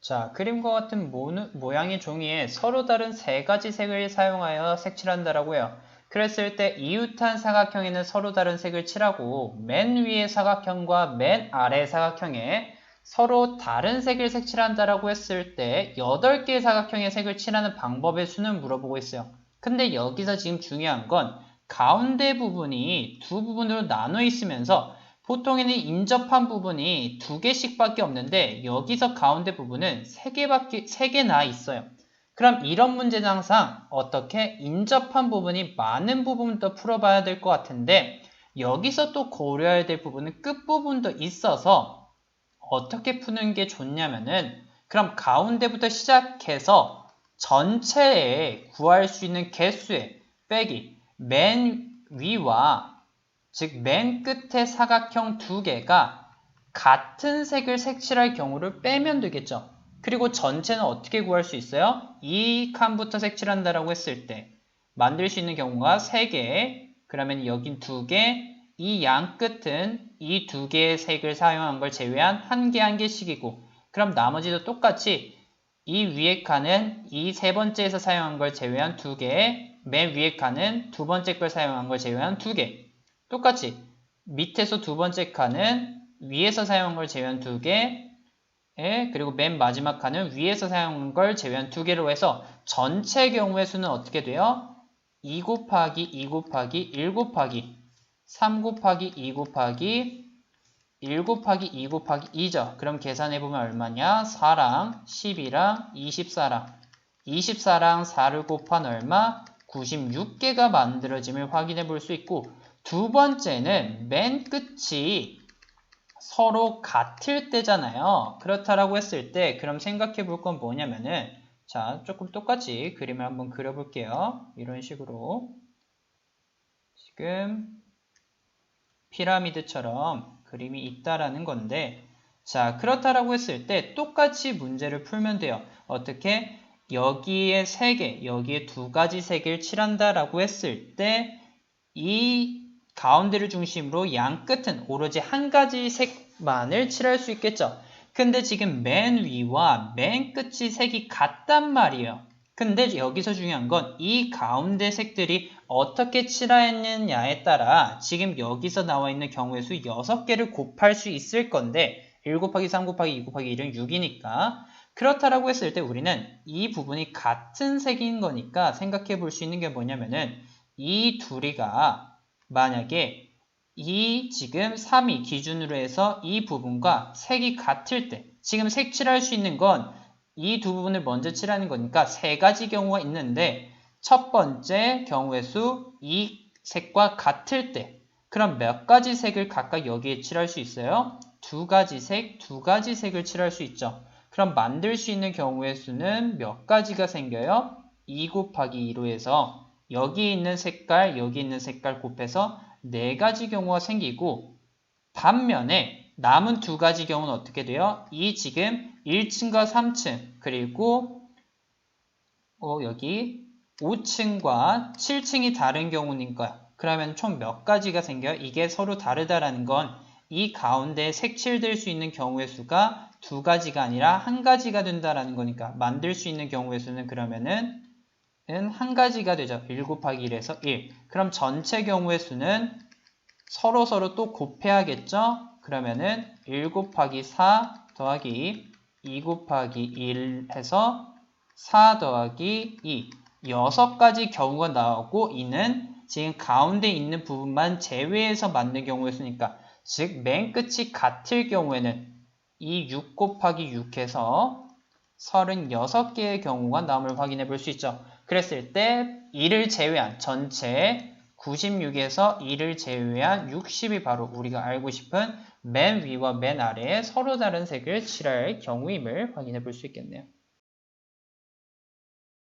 자, 그림과 같은 모양의 종이에 서로 다른 세 가지 색을 사용하여 색칠한다라고 해요. 그랬을 때 이웃한 사각형에는 서로 다른 색을 칠하고 맨 위의 사각형과 맨 아래 사각형에 서로 다른 색을 색칠한다라고 했을 때 8개의 사각형의 색을 칠하는 방법의 수는 물어보고 있어요. 근데 여기서 지금 중요한 건 가운데 부분이 두 부분으로 나눠 있으면서 보통에는 인접한 부분이 2개씩밖에 없는데 여기서 가운데 부분은 3개나 있어요. 그럼 이런 문제는 항상 어떻게 인접한 부분이 많은 부분부터 풀어봐야 될 것 같은데 여기서 또 고려해야 될 부분은 끝부분도 있어서 어떻게 푸는 게 좋냐면은 그럼 가운데부터 시작해서 전체에 구할 수 있는 개수의 빼기 맨 위와 즉 맨 끝에 사각형 2개가 같은 색을 색칠할 경우를 빼면 되겠죠. 그리고 전체는 어떻게 구할 수 있어요? 이 칸부터 색칠한다라고 했을 때 만들 수 있는 경우가 3개, 그러면 여긴 2개, 이 양 끝은 이 2개의 색을 사용한 걸 제외한 1개, 1개씩이고 그럼 나머지도 똑같이 이 위에 칸은 이 세 번째에서 사용한 걸 제외한 2개, 맨 위에 칸은 두 번째 걸 사용한 걸 제외한 2개. 똑같이 밑에서 두 번째 칸은 위에서 사용한 걸 제외한 2개, 그리고 맨 마지막 칸은 위에서 사용한 걸 제외한 2개로 해서 전체 경우의 수는 어떻게 돼요? 2 곱하기 2 곱하기 1 곱하기 3 곱하기 2 곱하기 1 곱하기 2 곱하기 2죠. 그럼 계산해보면 얼마냐? 4랑 12랑 24랑 24랑 4를 곱한 얼마? 96개가 만들어짐을 확인해 볼 수 있고 두 번째는 맨 끝이 서로 같을 때잖아요. 그렇다라고 했을 때 그럼 생각해 볼 건 뭐냐면은 자, 조금 똑같이 그림을 한번 그려볼게요. 이런 식으로 지금 피라미드처럼 그림이 있다라는 건데 자, 그렇다라고 했을 때 똑같이 문제를 풀면 돼요. 어떻게? 여기에 3개, 여기에 2가지 색을 칠한다라고 했을 때 이 가운데를 중심으로 양 끝은 오로지 한 가지 색만을 칠할 수 있겠죠. 근데 지금 맨 위와 맨 끝이 색이 같단 말이에요. 근데 여기서 중요한 건 이 가운데 색들이 어떻게 칠하였느냐에 따라 지금 여기서 나와 있는 경우의 수 6개를 곱할 수 있을 건데 1 곱하기 3 곱하기 2 곱하기 1은 6이니까 그렇다라고 했을 때 우리는 이 부분이 같은 색인 거니까 생각해 볼 수 있는 게 뭐냐면은 이 둘이가 만약에 이 지금 3이 기준으로 해서 이 부분과 색이 같을 때 지금 색칠할 수 있는 건 이 두 부분을 먼저 칠하는 거니까 3가지 경우가 있는데 첫 번째 경우의 수 이 색과 같을 때 그럼 몇 가지 색을 각각 여기에 칠할 수 있어요? 2가지 색, 2가지 색을 칠할 수 있죠. 그럼 만들 수 있는 경우의 수는 몇 가지가 생겨요? 2 곱하기 2로 해서 여기 있는 색깔, 여기 있는 색깔 곱해서 4가지 경우가 생기고 반면에 남은 2가지 경우는 어떻게 돼요? 이 지금 1층과 3층 그리고 여기 5층과 7층이 다른 경우니까 그러면 총 몇 가지가 생겨요? 이게 서로 다르다라는 건 이 가운데 색칠될 수 있는 경우의 수가 2가지가 아니라 1가지가 된다라는 거니까 만들 수 있는 경우의 수는 그러면은 1가지가 되죠. 1 곱하기 1에서 1. 그럼 전체 경우의 수는 서로 또 곱해야겠죠? 그러면은 1 곱하기 4 더하기 2 곱하기 1 해서 4 더하기 2. 6가지 경우가 나오고 이는 지금 가운데 있는 부분만 제외해서 만든 경우의 수니까 즉 맨 끝이 같을 경우에는 이 6 곱하기 6해서 36개의 경우가 나옴을 확인해 볼 수 있죠. 그랬을 때 2를 제외한 전체 96에서 2를 제외한 60이 바로 우리가 알고 싶은 맨 위와 맨 아래에 서로 다른 색을 칠할 경우임을 확인해 볼 수 있겠네요.